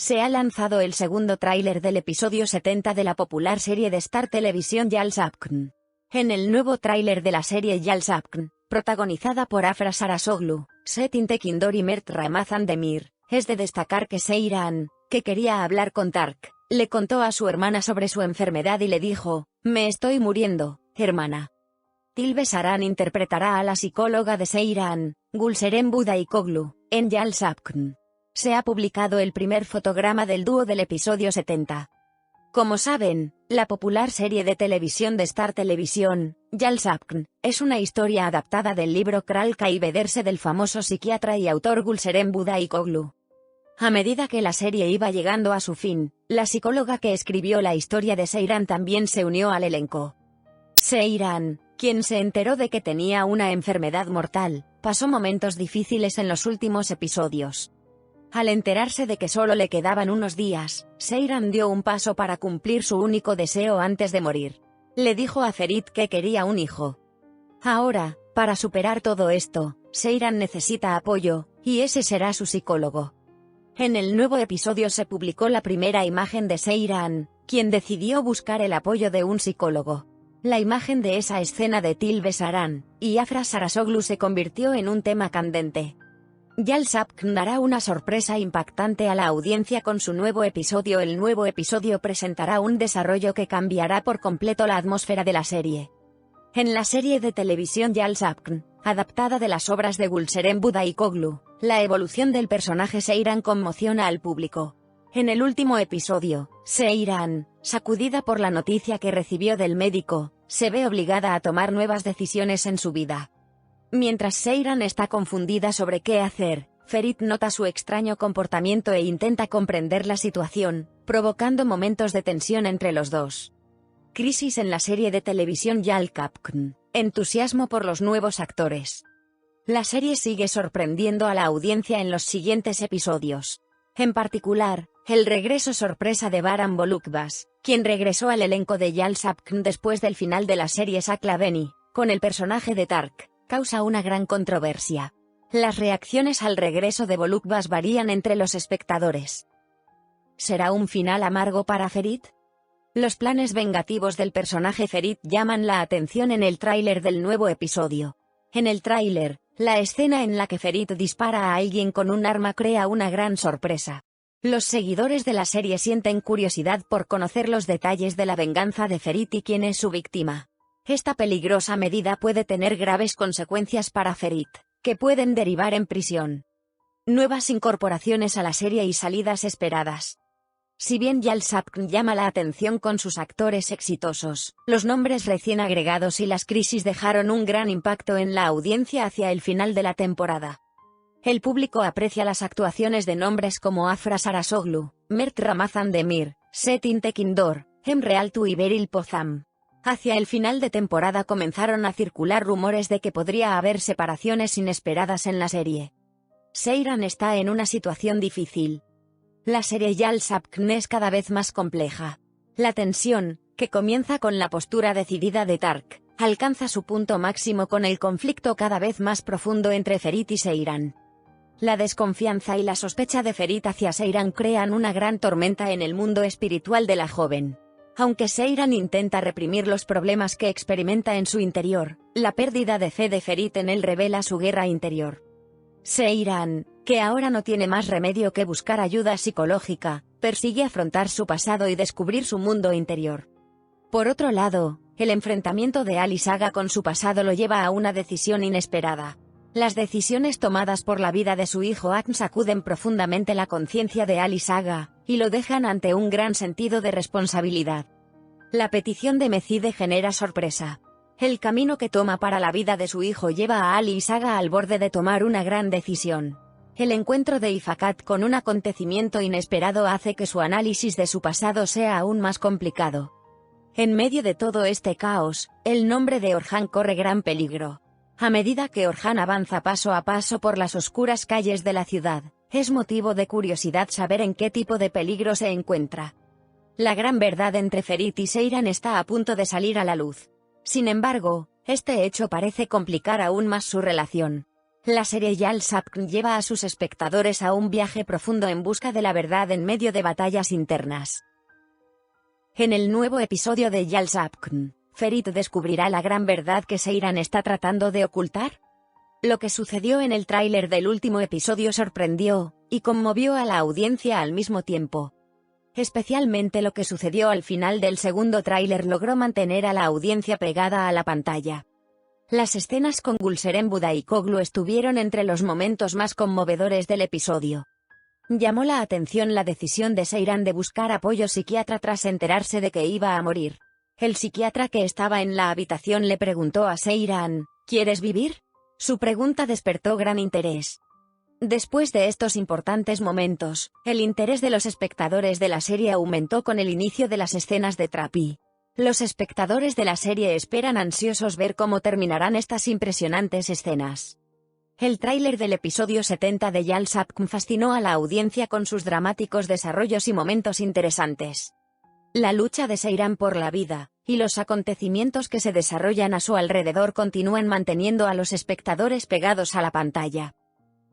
Se ha lanzado el segundo tráiler del episodio 70 de la popular serie de Star Television Yal Sapkn. En el nuevo tráiler de la serie Yal Sapkn, protagonizada por Afra Sarasoglu, Setin Tekindor y Mert Ramazan Demir, es de destacar que Seyran, que quería hablar con Tark, le contó a su hermana sobre su enfermedad y le dijo: «Me estoy muriendo, hermana». Tilbe Saran interpretará a la psicóloga de Seyran, Gulseren Budayıcıoğlu, en Yal Sapkn. Se ha publicado el primer fotograma del dúo del episodio 70. Como saben, la popular serie de televisión de Star Television, Yal Sapkn, es una historia adaptada del libro Kral Kaybederse del famoso psiquiatra y autor Gulseren Budayıcıoğlu. A medida que la serie iba llegando a su fin, la psicóloga que escribió la historia de Seyran también se unió al elenco. Seyran, quien se enteró de que tenía una enfermedad mortal, pasó momentos difíciles en los últimos episodios. Al enterarse de que solo le quedaban unos días, Seyran dio un paso para cumplir su único deseo antes de morir. Le dijo a Ferit que quería un hijo. Ahora, para superar todo esto, Seyran necesita apoyo, y ese será su psicólogo. En el nuevo episodio se publicó la primera imagen de Seyran, quien decidió buscar el apoyo de un psicólogo. La imagen de esa escena de Tilbe Saran y Afra Sarasoglu se convirtió en un tema candente. Yal Sapkn dará una sorpresa impactante a la audiencia con su nuevo episodio. El nuevo episodio presentará un desarrollo que cambiará por completo la atmósfera de la serie. En la serie de televisión Yal Sapkn, adaptada de las obras de Gulseren Budayıcıoğlu, la evolución del personaje Seyran conmociona al público. En el último episodio, Seyran, sacudida por la noticia que recibió del médico, se ve obligada a tomar nuevas decisiones en su vida. Mientras Seyran está confundida sobre qué hacer, Ferit nota su extraño comportamiento e intenta comprender la situación, provocando momentos de tensión entre los dos. Crisis en la serie de televisión Yal Sapkn. Entusiasmo por los nuevos actores. La serie sigue sorprendiendo a la audiencia en los siguientes episodios. En particular, el regreso sorpresa de Baran Bolukbas, quien regresó al elenco de Yal Sapkn después del final de la serie Saklaveni, con el personaje de Tark, causa una gran controversia. Las reacciones al regreso de Bolukbas varían entre los espectadores. ¿Será un final amargo para Ferit? Los planes vengativos del personaje Ferit llaman la atención en el tráiler del nuevo episodio. En el tráiler, la escena en la que Ferit dispara a alguien con un arma crea una gran sorpresa. Los seguidores de la serie sienten curiosidad por conocer los detalles de la venganza de Ferit y quién es su víctima. Esta peligrosa medida puede tener graves consecuencias para Ferit, que pueden derivar en prisión. Nuevas incorporaciones a la serie y salidas esperadas. Si bien Yal Sapkn llama la atención con sus actores exitosos, los nombres recién agregados y las crisis dejaron un gran impacto en la audiencia hacia el final de la temporada. El público aprecia las actuaciones de nombres como Afra Sarasoglu, Mert Ramazan Demir, Setin Tekindor, Emre Altu y Beril Pozam. Hacia el final de temporada comenzaron a circular rumores de que podría haber separaciones inesperadas en la serie. Seyran está en una situación difícil. La serie Yal Sapkn es cada vez más compleja. La tensión, que comienza con la postura decidida de Tark, alcanza su punto máximo con el conflicto cada vez más profundo entre Ferit y Seyran. La desconfianza y la sospecha de Ferit hacia Seyran crean una gran tormenta en el mundo espiritual de la joven. Aunque Seyran intenta reprimir los problemas que experimenta en su interior, la pérdida de fe de Ferit en él revela su guerra interior. Seyran, que ahora no tiene más remedio que buscar ayuda psicológica, persigue afrontar su pasado y descubrir su mundo interior. Por otro lado, el enfrentamiento de Ali Saga con su pasado lo lleva a una decisión inesperada. Las decisiones tomadas por la vida de su hijo Akn sacuden profundamente la conciencia de Ali Saga, y lo dejan ante un gran sentido de responsabilidad. La petición de Mecide genera sorpresa. El camino que toma para la vida de su hijo lleva a Ali Saga al borde de tomar una gran decisión. El encuentro de Ifakat con un acontecimiento inesperado hace que su análisis de su pasado sea aún más complicado. En medio de todo este caos, el nombre de Orhan corre gran peligro. A medida que Orhan avanza paso a paso por las oscuras calles de la ciudad, es motivo de curiosidad saber en qué tipo de peligro se encuentra. La gran verdad entre Ferit y Seyran está a punto de salir a la luz. Sin embargo, este hecho parece complicar aún más su relación. La serie Yal Sapkn lleva a sus espectadores a un viaje profundo en busca de la verdad en medio de batallas internas. En el nuevo episodio de Yal Sapkn, Ferit descubrirá la gran verdad que Seyran está tratando de ocultar. Lo que sucedió en el tráiler del último episodio sorprendió y conmovió a la audiencia al mismo tiempo. Especialmente lo que sucedió al final del segundo tráiler logró mantener a la audiencia pegada a la pantalla. Las escenas con Gülseren Budayıcıoğlu estuvieron entre los momentos más conmovedores del episodio. Llamó la atención la decisión de Seyran de buscar apoyo psiquiatra tras enterarse de que iba a morir. El psiquiatra que estaba en la habitación le preguntó a Seyran, ¿quieres vivir? Su pregunta despertó gran interés. Después de estos importantes momentos, el interés de los espectadores de la serie aumentó con el inicio de las escenas de Trapi. Los espectadores de la serie esperan ansiosos ver cómo terminarán estas impresionantes escenas. El tráiler del episodio 70 de Yal Sapkn fascinó a la audiencia con sus dramáticos desarrollos y momentos interesantes. La lucha de Seyran por la vida, y los acontecimientos que se desarrollan a su alrededor continúan manteniendo a los espectadores pegados a la pantalla.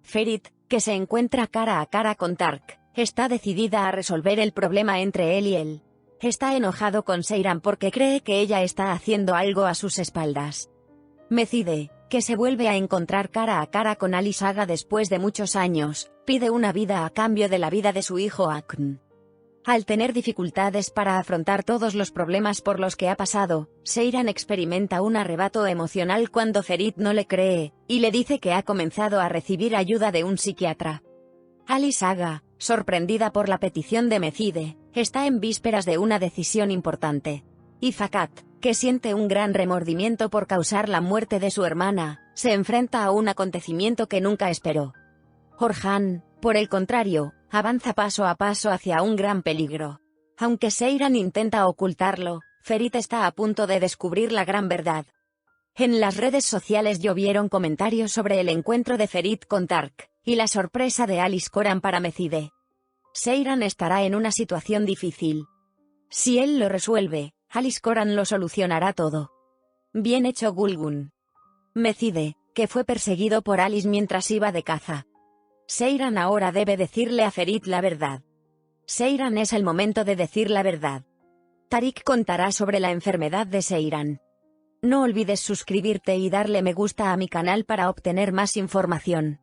Ferit, que se encuentra cara a cara con Tark, está decidida a resolver el problema entre él y él. Está enojado con Seyran porque cree que ella está haciendo algo a sus espaldas. Mecide, que se vuelve a encontrar cara a cara con Ali Saga después de muchos años, pide una vida a cambio de la vida de su hijo Akın. Al tener dificultades para afrontar todos los problemas por los que ha pasado, Seyran experimenta un arrebato emocional cuando Ferit no le cree, y le dice que ha comenzado a recibir ayuda de un psiquiatra. Ali Saga, sorprendida por la petición de Mecide, está en vísperas de una decisión importante. Y Fakat, que siente un gran remordimiento por causar la muerte de su hermana, se enfrenta a un acontecimiento que nunca esperó. Orhan, por el contrario, avanza paso a paso hacia un gran peligro. Aunque Seyran intenta ocultarlo, Ferit está a punto de descubrir la gran verdad. En las redes sociales llovieron comentarios sobre el encuentro de Ferit con Tark, y la sorpresa de Alice Coran para Mecide. Seyran estará en una situación difícil. Si él lo resuelve, Alice Coran lo solucionará todo. Bien hecho Gulgun. Mecide, que fue perseguido por Alice mientras iba de caza. Seyran ahora debe decirle a Ferit la verdad. Seyran es el momento de decir la verdad. Tariq contará sobre la enfermedad de Seyran. No olvides suscribirte y darle me gusta a mi canal para obtener más información.